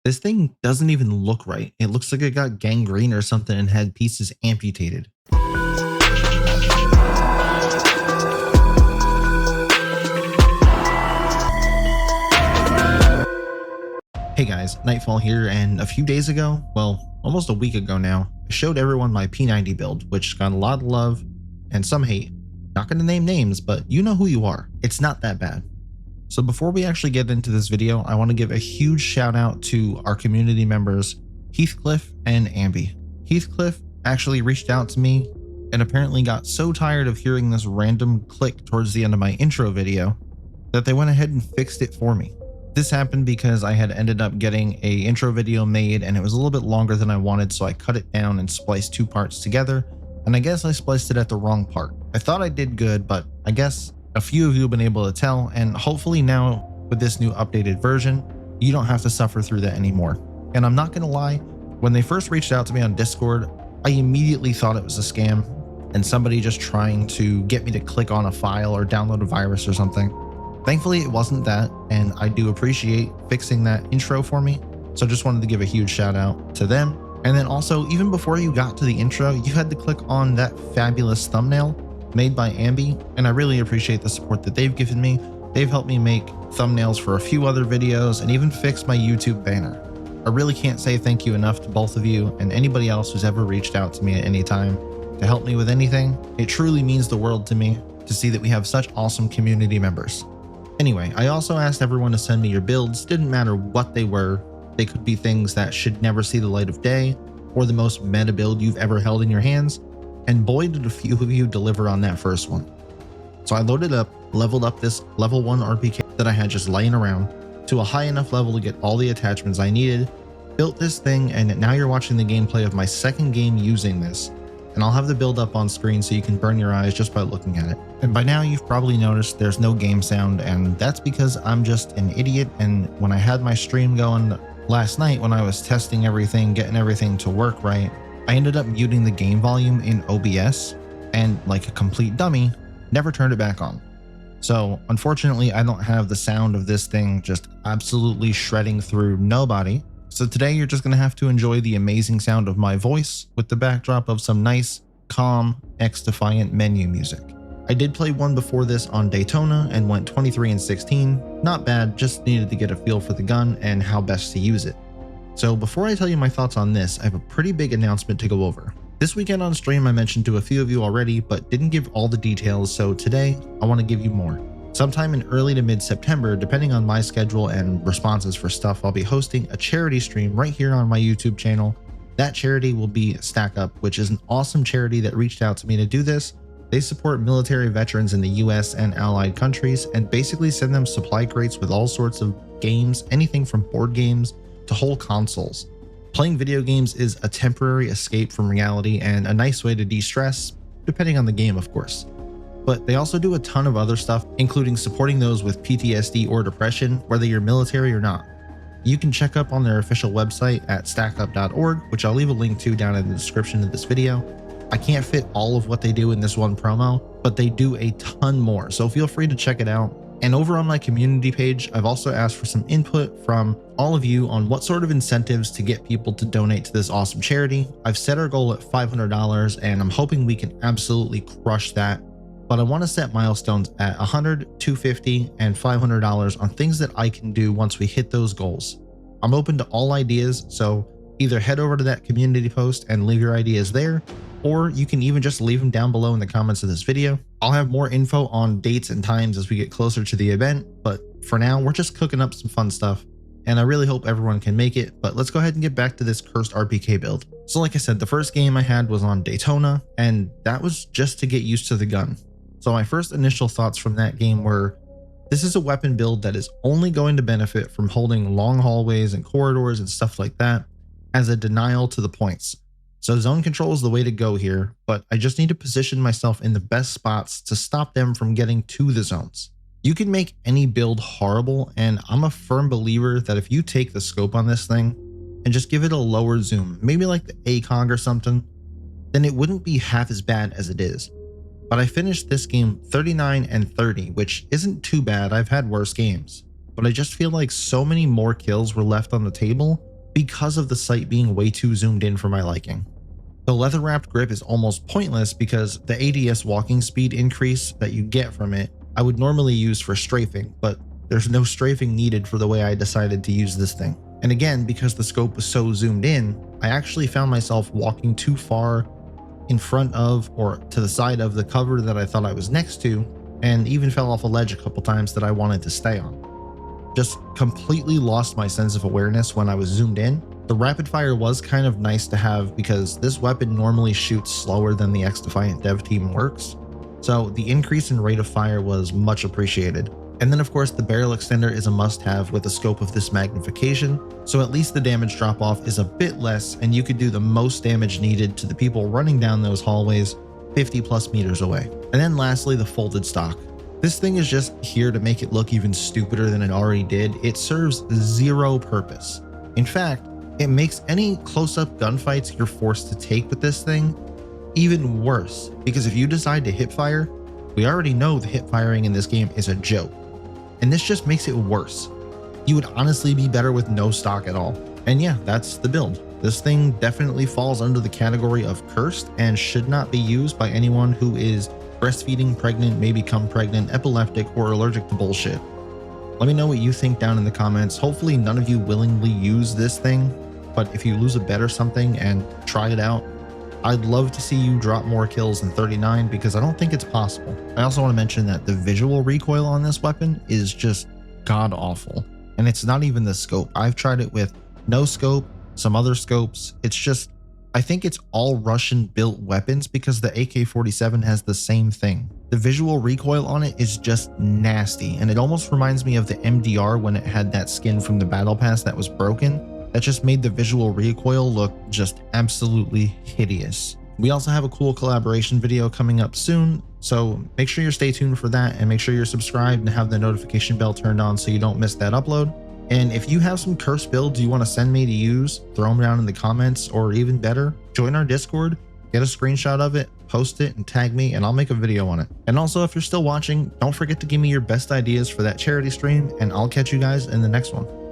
This thing doesn't even look right. It looks like it got gangrene or something and had pieces amputated. Hey guys, Nightfall here, and a few days ago, well, almost a week ago now, I showed everyone my P90 build, which got a lot of love and some hate. Not gonna name names, but you know who you are. It's not that bad. So before we actually get into this video, I want to give a huge shout out to our community members, Heathcliff and Ambi. Heathcliff actually reached out to me and apparently got so tired of hearing this random click towards the end of my intro video that they went ahead and fixed it for me. This happened because I had ended up getting a intro video made and it was a little bit longer than I wanted, so I cut it down and spliced two parts together, and I guess I spliced it at the wrong part. I thought I did good, but I guess a few of you have been able to tell, and hopefully now with this new updated version, you don't have to suffer through that anymore. And I'm not gonna lie, when they first reached out to me on Discord, I immediately thought it was a scam and somebody just trying to get me to click on a file or download a virus or something. Thankfully, it wasn't that, and I do appreciate fixing that intro for me. So just wanted to give a huge shout out to them. And then also, even before you got to the intro, you had to click on that fabulous thumbnail made by Ambi, and I really appreciate the support that they've given me. They've helped me make thumbnails for a few other videos and even fix my YouTube banner. I really can't say thank you enough to both of you and anybody else who's ever reached out to me at any time to help me with anything. It truly means the world to me to see that we have such awesome community members. Anyway, I also asked everyone to send me your builds. Didn't matter what they were. They could be things that should never see the light of day, or the most meta build you've ever held in your hands. And boy, did a few of you deliver on that first one. So I loaded up, leveled up this level 1 RPK that I had just laying around to a high enough level to get all the attachments I needed, built this thing, and now you're watching the gameplay of my second game using this. And I'll have the build up on screen so you can burn your eyes just by looking at it. And by now you've probably noticed there's no game sound, and that's because I'm just an idiot. And when I had my stream going last night, when I was testing everything, getting everything to work right, I ended up muting the game volume in OBS and, like a complete dummy, never turned it back on. So unfortunately, I don't have the sound of this thing just absolutely shredding through nobody. So today you're just going to have to enjoy the amazing sound of my voice with the backdrop of some nice, calm, XDefiant menu music. I did play one before this on Daytona and went 23 and 16. Not bad, just needed to get a feel for the gun and how best to use it. So before I tell you my thoughts on this, I have a pretty big announcement to go over. This weekend on stream I mentioned to a few of you already, but didn't give all the details, so today I want to give you more. Sometime in early to mid-September, depending on my schedule and responses for stuff, I'll be hosting a charity stream right here on my YouTube channel. That charity will be Stack Up, which is an awesome charity that reached out to me to do this. They support military veterans in the US and allied countries and basically send them supply crates with all sorts of games, anything from board games to whole consoles. Playing video games is a temporary escape from reality and a nice way to de-stress, depending on the game, of course. But they also do a ton of other stuff, including supporting those with PTSD or depression, whether you're military or not. You can check up on their official website at stackup.org, which I'll leave a link to down in the description of this video. I can't fit all of what they do in this one promo, but they do a ton more, so feel free to check it out. And over on my community page, I've also asked for some input from all of you on what sort of incentives to get people to donate to this awesome charity. I've set our goal at $500 and I'm hoping we can absolutely crush that. But I want to set milestones at $100, $250, and $500 on things that I can do once we hit those goals. I'm open to all ideas, so either head over to that community post and leave your ideas there, or you can even just leave them down below in the comments of this video. I'll have more info on dates and times as we get closer to the event, but for now, we're just cooking up some fun stuff, and I really hope everyone can make it. But let's go ahead and get back to this cursed RPK build. So like I said, the first game I had was on Daytona, and that was just to get used to the gun. So my first initial thoughts from that game were, this is a weapon build that is only going to benefit from holding long hallways and corridors and stuff like that as a denial to the points. So zone control is the way to go here, but I just need to position myself in the best spots to stop them from getting to the zones. You can make any build horrible, and I'm a firm believer that if you take the scope on this thing and just give it a lower zoom, maybe like the ACOG or something, then it wouldn't be half as bad as it is. But I finished this game 39 and 30, which isn't too bad. I've had worse games, but I just feel like so many more kills were left on the table because of the sight being way too zoomed in for my liking. The leather wrapped grip is almost pointless because the ADS walking speed increase that you get from it I would normally use for strafing, but there's no strafing needed for the way I decided to use this thing. And again, because the scope was so zoomed in, I actually found myself walking too far in front of or to the side of the cover that I thought I was next to, and even fell off a ledge a couple times that I wanted to stay on. Just completely lost my sense of awareness when I was zoomed in. The rapid fire was kind of nice to have because this weapon normally shoots slower than the XDefiant dev team works, so the increase in rate of fire was much appreciated. And then of course the barrel extender is a must-have with a scope of this magnification, so at least the damage drop-off is a bit less and you could do the most damage needed to the people running down those hallways 50 plus meters away. And then lastly, the folded stock. This thing is just here to make it look even stupider than it already did. It serves zero purpose. In fact, it makes any close-up gunfights you're forced to take with this thing even worse, because if you decide to hip fire, we already know the hip firing in this game is a joke, and this just makes it worse. You would honestly be better with no stock at all. And yeah, that's the build. This thing definitely falls under the category of cursed and should not be used by anyone who is breastfeeding, pregnant, may become pregnant, epileptic, or allergic to bullshit. Let me know what you think down in the comments. Hopefully none of you willingly use this thing, but if you lose a bet or something and try it out, I'd love to see you drop more kills than 39 because I don't think it's possible. I also want to mention that the visual recoil on this weapon is just god awful. And it's not even the scope. I've tried it with no scope, some other scopes. It's just, I think it's all Russian built weapons because the AK-47 has the same thing. The visual recoil on it is just nasty, and it almost reminds me of the MDR when it had that skin from the battle pass that was broken. That just made the visual recoil look just absolutely hideous. We also have a cool collaboration video coming up soon, so make sure you stay tuned for that and make sure you're subscribed and have the notification bell turned on so you don't miss that upload. And if you have some cursed builds you want to send me to use, throw them down in the comments, or even better, join our Discord, get a screenshot of it, post it, and tag me, and I'll make a video on it. And also, if you're still watching, don't forget to give me your best ideas for that charity stream, and I'll catch you guys in the next one.